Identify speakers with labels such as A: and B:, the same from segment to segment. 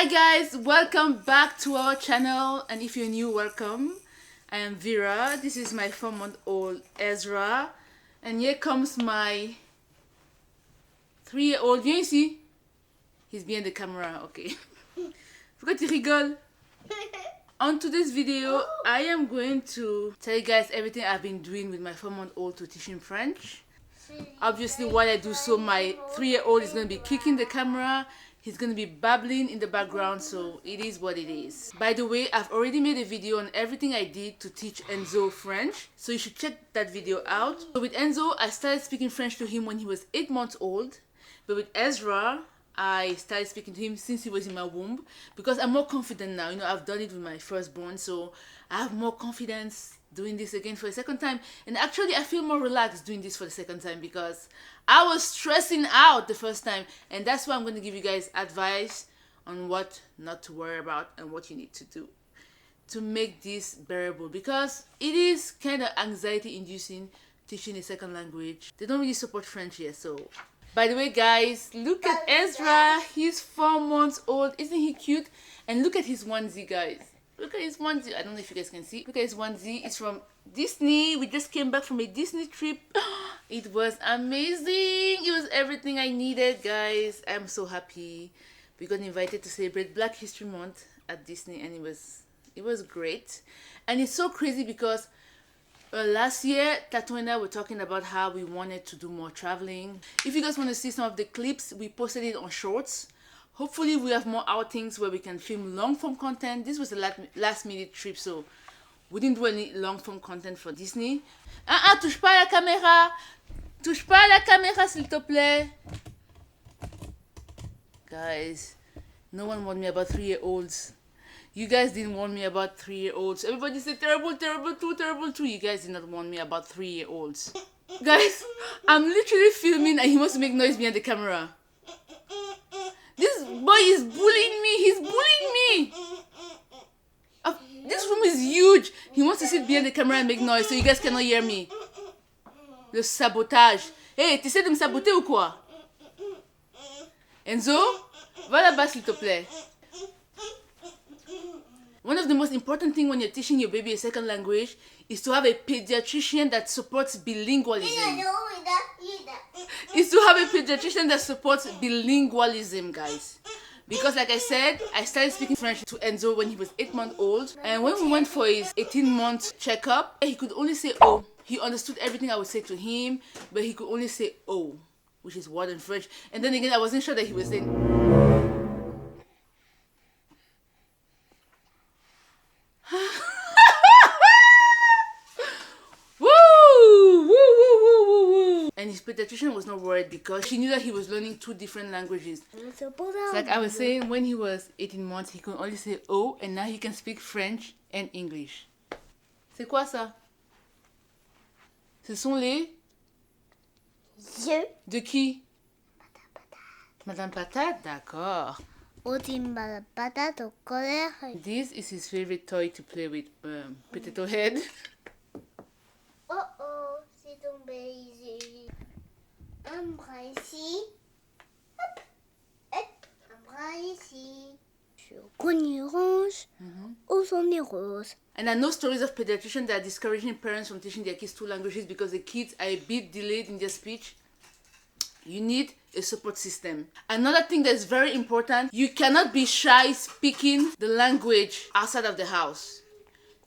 A: Hi guys, welcome back to our channel, and if you're new, welcome. I am Vera. This is my 4-month-old Ezra, and here comes my 3-year-old. Viens ici. He's behind the camera. Okay. Pourquoi tu rigoles? On today's video, I am going to tell you guys everything I've been doing with my 4-month-old to teach him French. Obviously, while I do so, my 3-year-old is going to be kicking the camera. He's going to be babbling in the background, so it is what it is. By the way, I've already made a video on everything I did to teach Enzo French, so you should check that video out. So with Enzo, I started speaking French to him when he was 8 months old, but with Ezra, I started speaking to him since he was in my womb because I'm more confident now. You know, I've done it with my firstborn, so I have more confidence doing this again for a second time. And actually, I feel more relaxed doing this for the second time because I was stressing out the first time. And that's why I'm going to give you guys advice on what not to worry about and what you need to do to make this bearable, because it is kind of anxiety inducing teaching a second language. They don't really support French here, so... By the way, guys, look at Ezra. He's 4 months old. Isn't he cute? And look at his onesie, guys. Look at his onesie. I don't know if you guys can see. Look at his onesie. It's from Disney. We just came back from a Disney trip. It was amazing. It was everything I needed, guys. I'm so happy. We got invited to celebrate Black History Month at Disney, and it was great. And it's so crazy because last year, Tato and I were talking about how we wanted to do more traveling. If you guys want to see some of the clips, we posted it on Shorts. Hopefully, we have more outings where we can film long-form content. This was a last-minute trip, so we didn't do any long-form content for Disney. Touche pas à la caméra! Touche pas à la caméra, s'il te plaît! Guys, no one warned me about 3-year-olds. You guys didn't warn me about 3-year-olds. Everybody said terrible, terrible, terrible too. You guys did not warn me about 3-year-olds. Guys, I'm literally filming and he wants to make noise behind the camera. This boy is bullying me. He's bullying me. This room is huge. He wants to sit behind the camera and make noise so you guys cannot hear me. Le sabotage. Hey, t'essaies de me saboter ou quoi? Enzo, va là-bas s'il te plaît. One of the most important things when you're teaching your baby a second language is to have a pediatrician that supports bilingualism. Is to have a pediatrician that supports bilingualism, guys. Because like I said, I started speaking French to Enzo when he was 8 months old. And when we went for his 18-month checkup, he could only say "oh." He understood everything I would say to him, but he could only say "oh," which is word in French. And then again, I wasn't sure that he was saying... And his pediatrician was not worried because she knew that he was learning 2 different languages. So like I was saying, when he was 18 months, he could only say "oh," and now he can speak French and English. C'est quoi ça? Ce sont les yeux de qui? Madame Patate, d'accord. This is his favorite toy to play with, Potato Head.
B: Oh, c'est tombé ici. Un bras ici. Hop. Un bras ici. Orange. Ou sont des roses.
A: And I know stories of pediatricians that are discouraging parents from teaching their kids 2 languages because the kids are a bit delayed in their speech. You need a support system. Another thing that's very important, you cannot be shy speaking the language outside of the house.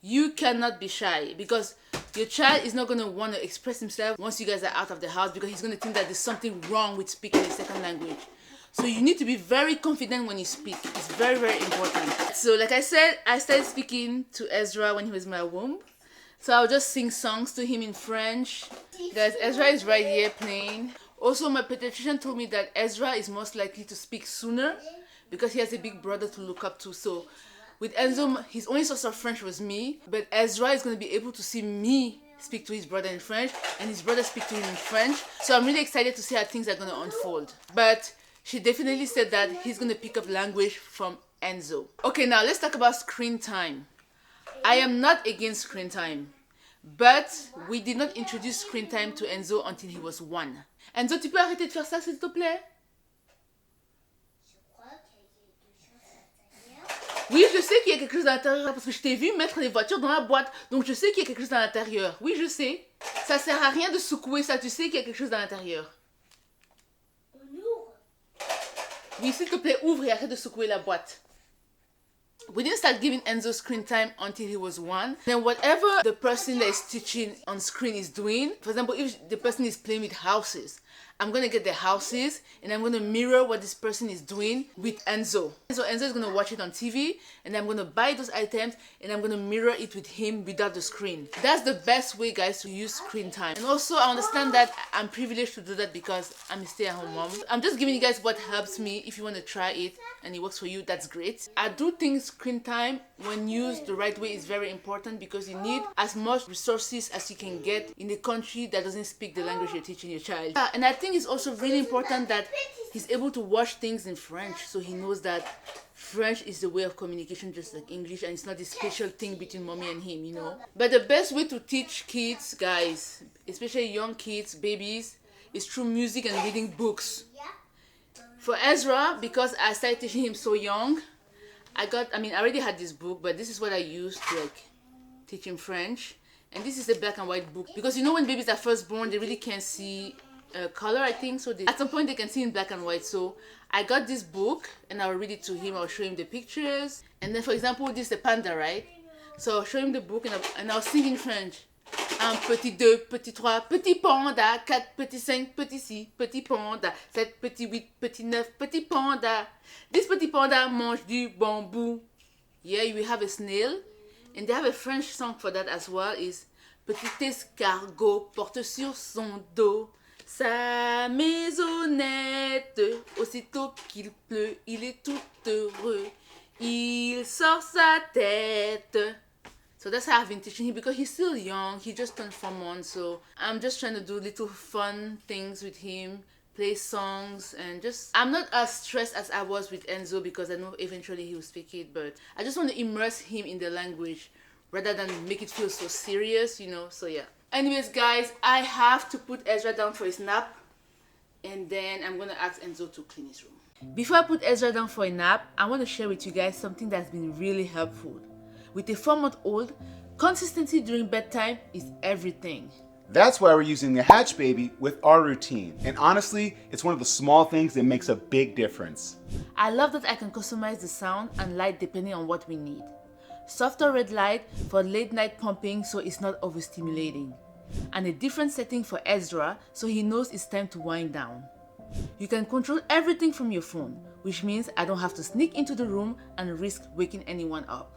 A: You cannot be shy because your child is not going to want to express himself once you guys are out of the house because he's going to think that there's something wrong with speaking a second language. So you need to be very confident when you speak. It's very, very important. So like I said, I started speaking to Ezra when he was in my womb. So I'll just sing songs to him in French. Guys, Ezra is right here playing. Also, my pediatrician told me that Ezra is most likely to speak sooner because he has a big brother to look up to. So with Enzo, his only source of French was me, but Ezra is going to be able to see me speak to his brother in French and his brother speak to him in French. So I'm really excited to see how things are going to unfold. But she definitely said that he's going to pick up language from Enzo. Okay, now let's talk about screen time. I am not against screen time, but we did not introduce screen time to Enzo until he was 1. Enzo, tu peux arrêter de faire ça, s'il te plaît? Oui, je sais qu'il y a quelque chose à l'intérieur parce que je t'ai vu mettre les voitures dans la boîte. Donc je sais qu'il y a quelque chose à l'intérieur. Oui, je sais. Ça sert à rien de secouer ça. Tu sais qu'il y a quelque chose à l'intérieur.
B: On ouvre.
A: Oui, s'il te plaît, ouvre et arrête de secouer la boîte. We didn't start giving Enzo screen time until he was 1. Then whatever the person that is teaching on screen is doing, for example, if the person is playing with houses, I'm going to get the houses and I'm going to mirror what this person is doing with Enzo. So Enzo is going to watch it on TV and I'm going to buy those items and I'm going to mirror it with him without the screen. That's the best way, guys, to use screen time. And also, I understand that I'm privileged to do that because I'm a stay-at-home mom. I'm just giving you guys what helps me. If you want to try it and it works for you, that's great. I do think screen time, when used the right way, is very important because you need as much resources as you can get in a country that doesn't speak the language you're teaching your child. And I think it's also really important that he's able to watch things in French, so he knows that French is the way of communication just like English, and it's not this special thing between mommy and him, you know. But the best way to teach kids, guys, especially young kids, babies, is through music and reading books. For Ezra, because I started teaching him so young, I already had this book, but this is what I used to like teach him French. And this is a black and white book because you know when babies are first born, they really can't see color, I think. So at some point they can see in black and white. So I got this book and I'll read it to him. I'll show him the pictures. And then, for example, this is a panda, right? So I'll show him the book and I'll sing in French. Un petit deux, petit trois, petit panda, quatre, petit cinq, petit six, petit panda, sept, petit huit, petit neuf, petit panda. This petit panda mange du bambou. Yeah, you have a snail. And they have a French song for that as well. Is petit escargot porte sur son dos sa maisonnette. Aussitôt qu'il pleut, il est tout heureux. Il sort sa tête. So that's how I've been teaching him because he's still young. He just turned 4 months. So I'm just trying to do little fun things with him, play songs, and just... I'm not as stressed as I was with Enzo because I know eventually he will speak it. But I just want to immerse him in the language rather than make it feel so serious, you know. So yeah. Anyways, guys, I have to put Ezra down for his nap. And then I'm going to ask Enzo to clean his room. Before I put Ezra down for a nap, I want to share with you guys something that's been really helpful. With a 4-month-old, consistency during bedtime is everything.
C: That's why we're using the Hatch Baby with our routine. And honestly, it's one of the small things that makes a big difference.
A: I love that I can customize the sound and light depending on what we need. Softer red light for late night pumping so it's not overstimulating. And a different setting for Ezra so he knows it's time to wind down. You can control everything from your phone, which means I don't have to sneak into the room and risk waking anyone up.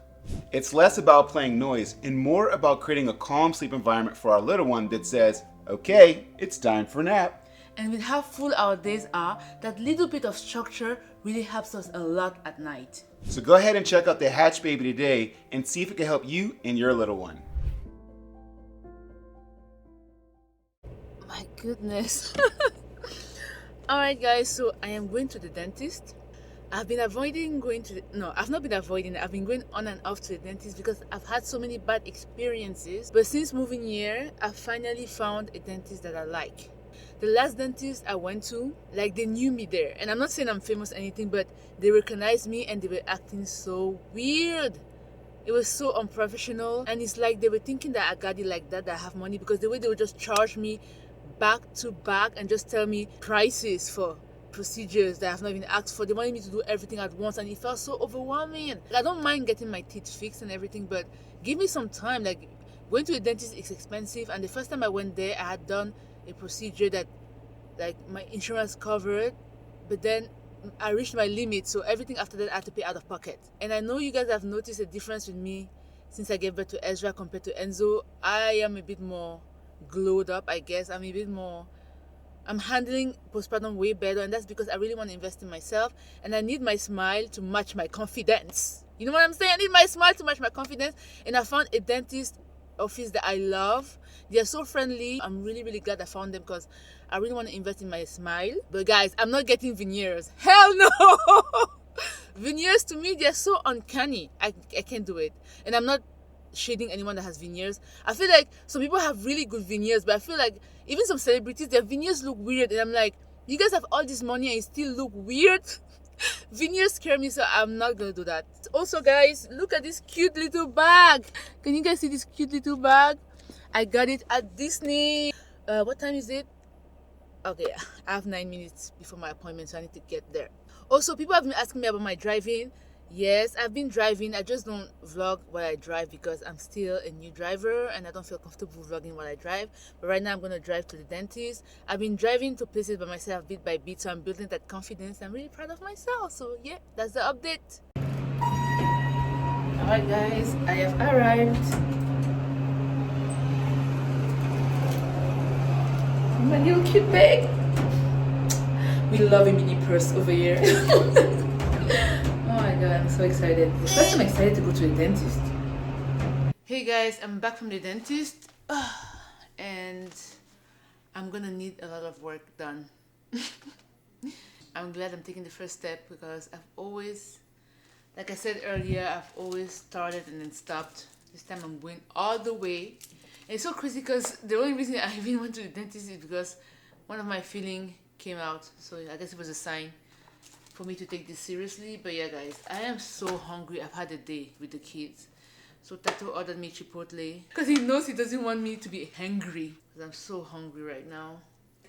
C: It's less about playing noise and more about creating a calm sleep environment for our little one that says, okay, it's time for nap.
A: And with how full our days are, that little bit of structure really helps us a lot at night.
C: So go ahead and check out the Hatch Baby today and see if it can help you and your little one.
A: My goodness. Alright guys, so I am going to the dentist. I've been avoiding going to I've not been avoiding. I've been going on and off to the dentist because I've had so many bad experiences. But since moving here, I've finally found a dentist that I like. The last dentist I went to, like, they knew me there. And I'm not saying I'm famous or anything, but they recognized me and they were acting so weird. It was so unprofessional. And it's like they were thinking that I got it like that I have money, because the way they would just charge me back to back and just tell me prices for procedures that I've not even asked for. They wanted me to do everything at once and it felt so overwhelming. I don't mind getting my teeth fixed and everything, but give me some time. Like, going to a dentist is expensive, and the first time I went there I had done a procedure that like my insurance covered, but then I reached my limit, so everything after that I had to pay out of pocket. And I know you guys have noticed a difference with me since I gave birth to Ezra compared to Enzo. I am a bit more glowed up, I guess. I'm handling postpartum way better, and that's because I really want to invest in myself, and I need my smile to match my confidence. You know what I'm saying? I need my smile to match my confidence, and I found a dentist office that I love. They are so friendly. I'm really, really glad I found them because I really want to invest in my smile. But guys, I'm not getting veneers. Hell no! Veneers, to me, they're so uncanny. I can't do it. And I'm not shading anyone that has veneers. I feel like some people have really good veneers, but I feel like even some celebrities, their veneers look weird, and I'm like, you guys have all this money and you still look weird. Veneers scare me, so I'm not gonna do that. Also, guys, look at this cute little bag. Can you guys see this cute little bag? I got it at Disney. What time is it? Okay, I have 9 minutes before my appointment, so I need to get there. Also, people have been asking me about my driving. Yes, I've been driving. I just don't vlog while I drive because I'm still a new driver and I don't feel comfortable vlogging while I drive. But right now I'm going to drive to the dentist. I've been driving to places by myself bit by bit, so I'm building that confidence. I'm really proud of myself. So yeah, that's the update. Alright guys, I have arrived. My little cute bag. We love a mini purse over here. Oh my god, I'm so excited. First, I'm excited to go to the dentist. Hey guys, I'm back from the dentist. And I'm gonna need a lot of work done. I'm glad I'm taking the first step because I've always, like I said earlier, I've always started and then stopped. This time I'm going all the way. And it's so crazy because the only reason I even went to the dentist is because one of my feelings came out. So I guess it was a sign for me to take this seriously. But yeah guys, I am so hungry. I've had a day with the kids. So Tato ordered me Chipotle because he knows he doesn't want me to be hungry. Because I'm so hungry right now.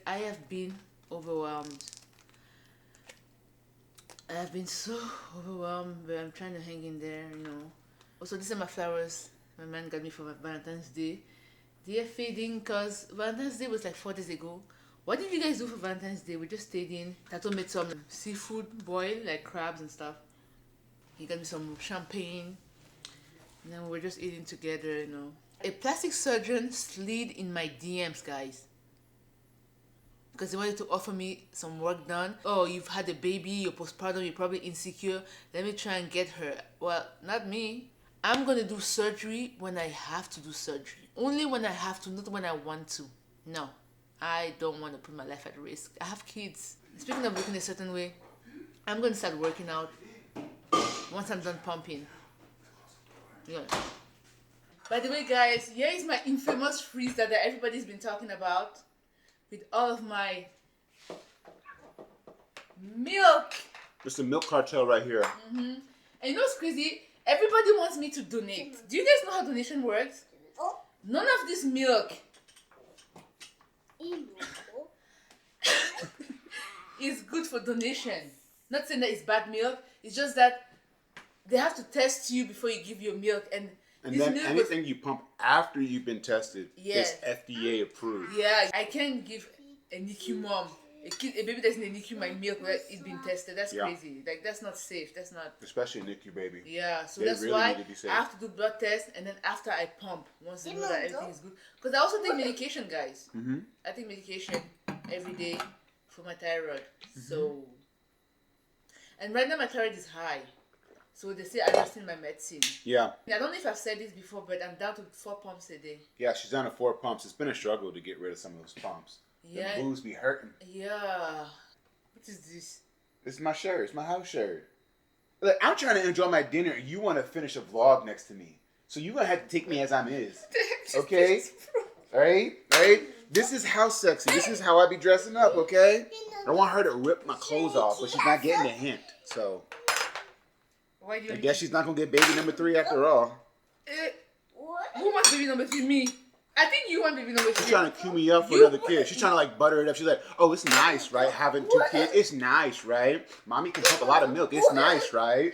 A: I have been overwhelmed. I have been so overwhelmed, but I'm trying to hang in there, you know. Also, these are my flowers my man got me for my Valentine's Day. They are fading because Valentine's Day was like 4 days ago. What did you guys do for Valentine's Day? We just stayed in. Tato made some seafood boil, like crabs and stuff. He got me some champagne. And then we were just eating together, you know. A plastic surgeon slid in my DMs, guys. Because they wanted to offer me some work done. Oh, you've had a baby, you're postpartum, you're probably insecure. Let me try and get her. Well, not me. I'm going to do surgery when I have to do surgery. Only when I have to, not when I want to. No. I don't want to put my life at risk. I have kids. Speaking of looking a certain way, I'm going to start working out once I'm done pumping. Yeah. By the way, guys, here is my infamous freezer that everybody's been talking about with all of my milk.
C: It's the milk cartel right here.
A: And you know what's crazy? Everybody wants me to donate. Do you guys know how donation works? None of this milk is good for donation. Not saying that it's bad milk. It's just that they have to test you before you give your milk. And
C: then anything you pump after you've been tested is
A: Yes.
C: FDA approved.
A: Yeah, I can't give a NICU mom, a baby that's in a NICU, my milk without it being tested. That's crazy. Like, that's not safe. That's not.
C: Especially a NICU baby.
A: Yeah, so
C: They
A: that's
C: really
A: why
C: need to be safe.
A: I have to do blood tests, and then after I pump, once they know that everything is good. Because I also take medication, guys. I take medication every day for my thyroid. So, and right now my thyroid is high. So they say adjusting my medicine.
C: Yeah.
A: I don't know if I've said this before, but I'm down to 4 pumps a day.
C: Yeah, she's down to 4 pumps. It's been a struggle to get rid of some of those pumps.
A: Yeah.
C: The boobs be hurting.
A: Yeah. What is this?
C: This is my shirt. It's my house shirt. Look, I'm trying to enjoy my dinner and you want to finish a vlog next to me. So you're going to have to take me as I'm is. Okay? Alright? Alright? This is how sexy. This is how I be dressing up, okay? I want her to rip my clothes off, but she's not getting a hint. So
A: Why do you
C: I guess she's not going to get baby number 3 after all.
A: Who wants baby number 3? Me. I think you want baby number 3.
C: She's trying to cue me up for another kid. She's trying to like butter it up. She's like, oh, it's nice, right? Having 2 kids. It's nice, right? Mommy can pump a lot of milk. It's nice, right?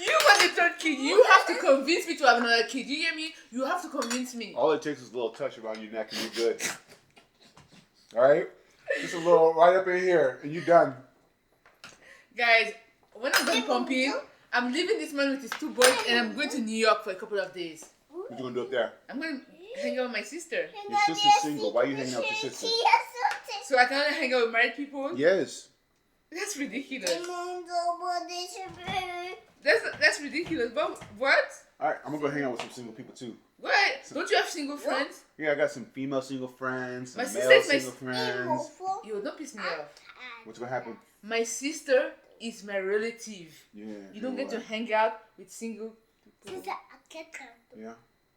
A: You want the 3rd kid. You have to convince me to have another kid. You hear me? You have to convince me.
C: All it takes is a little touch around your neck and you're good. Alright? Just a little right up in here and you're done.
A: Guys, when I'm done pumping, I'm leaving this man with his 2 boys and I'm going to New York for a couple of days.
C: What you gonna do up there?
A: I'm going to hang out with my sister.
C: Your sister's single. Why are you hanging out with your sister?
A: So I can only hang out with married people?
C: Yes.
A: That's ridiculous. That's ridiculous. But what?
C: Alright, I'm gonna go hang out with some single people too.
A: What? Don't you have single friends?
C: Yeah, I got some female single friends, some
A: My
C: male
A: sister's my
C: single friends.
A: Yo, don't piss me off.
C: What's gonna happen?
A: My sister is my relative.
C: Yeah.
A: You don't get to hang out with single people.
C: Yeah.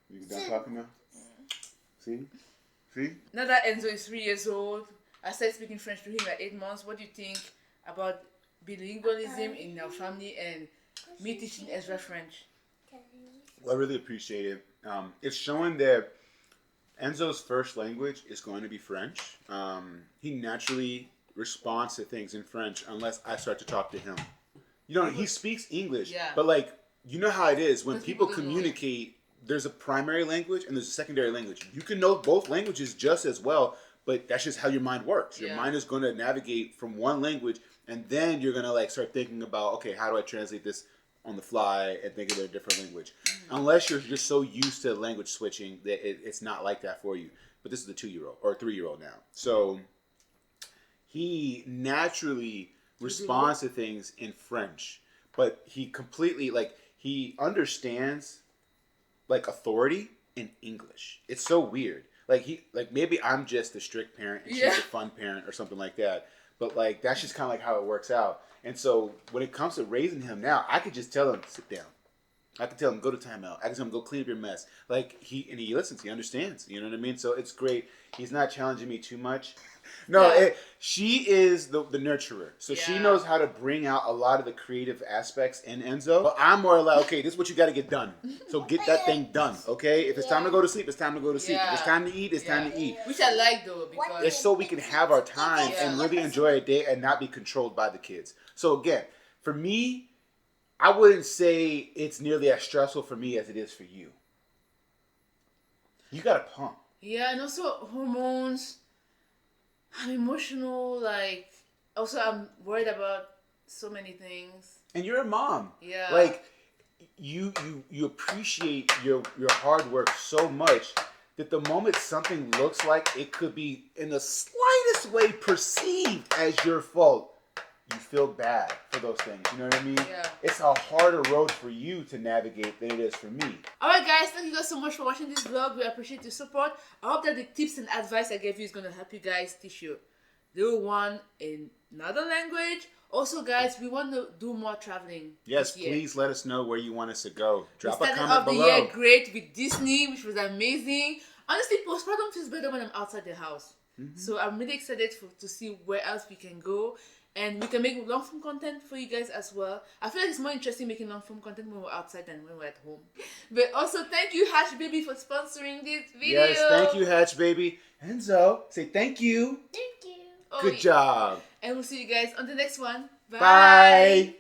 C: You done talking now? See? See?
A: Now that Enzo is 3 years old, I started speaking French to him at 8 months. What do you think about bilingualism in our family and me teaching Ezra French.
C: Well, I really appreciate it. It's showing that Enzo's first language is going to be French. He naturally responds to things in French unless I start to talk to him. You know, he speaks English,
A: Yeah.
C: but like, you know how it is when
A: Most
C: people
A: people don't know
C: communicate. There's a primary language and there's a secondary language. You can know both languages just as well, but that's just how your mind works. Your
A: Yeah.
C: mind is going to navigate from one language, and then you're going to like start thinking about, okay, how do I translate this on the fly and think of a different language? Unless you're just so used to language switching that it's not like that for you. But this is a 2-year-old or a 3-year-old now. So he naturally responds to things in French, but he completely, like, he understands like authority in English. It's so weird. Like maybe I'm just a strict parent and she's a fun parent or something like that. But like that's just kind of like how it works out. And so when it comes to raising him now, I could just tell him sit down. I could tell him go to timeout. I could tell him go clean up your mess. Like he listens. He understands. You know what I mean? So it's great. He's not challenging me too much. No, she is the nurturer. So she knows how to bring out a lot of the creative aspects in Enzo. But I'm more like, okay, this is what you got to get done. So get that thing done, okay? If it's time to go to sleep, it's time to go to sleep. If it's time to eat, it's time to eat.
A: Which I like though, because
C: It's so we can have our time and really enjoy a day and not be controlled by the kids. So again, for me, I wouldn't say it's nearly as stressful for me as it is for you. You got to pump.
A: Yeah, and also hormones. I'm emotional, like, also I'm worried about so many things.
C: And you're a mom.
A: Yeah.
C: Like, you appreciate your hard work so much that the moment something looks like it could be in the slightest way perceived as your fault, you feel bad for those things. You know what I mean?
A: Yeah.
C: It's a harder road for you to navigate than it is for me.
A: Alright guys, thank you guys so much for watching this vlog. We appreciate your support. I hope that the tips and advice I gave you is going to help you guys teach your little one in another language. Also guys, we want to do more traveling.
C: Yes,
A: this year.
C: please let us know where you want us to go. Drop
A: We
C: a
A: started
C: comment
A: off the
C: below.
A: year great with Disney, which was amazing. Honestly, postpartum feels better when I'm outside the house. So I'm really excited to see where else we can go. And we can make long form content for you guys as well. I feel like it's more interesting making long form content when we're outside than when we're at home. But also thank you Hatch Baby for sponsoring this video.
C: Yes, thank you Hatch Baby. Enzo, say thank you.
B: Thank you.
A: Oh,
C: Good job.
A: And we'll see you guys on the next one. Bye.
C: Bye.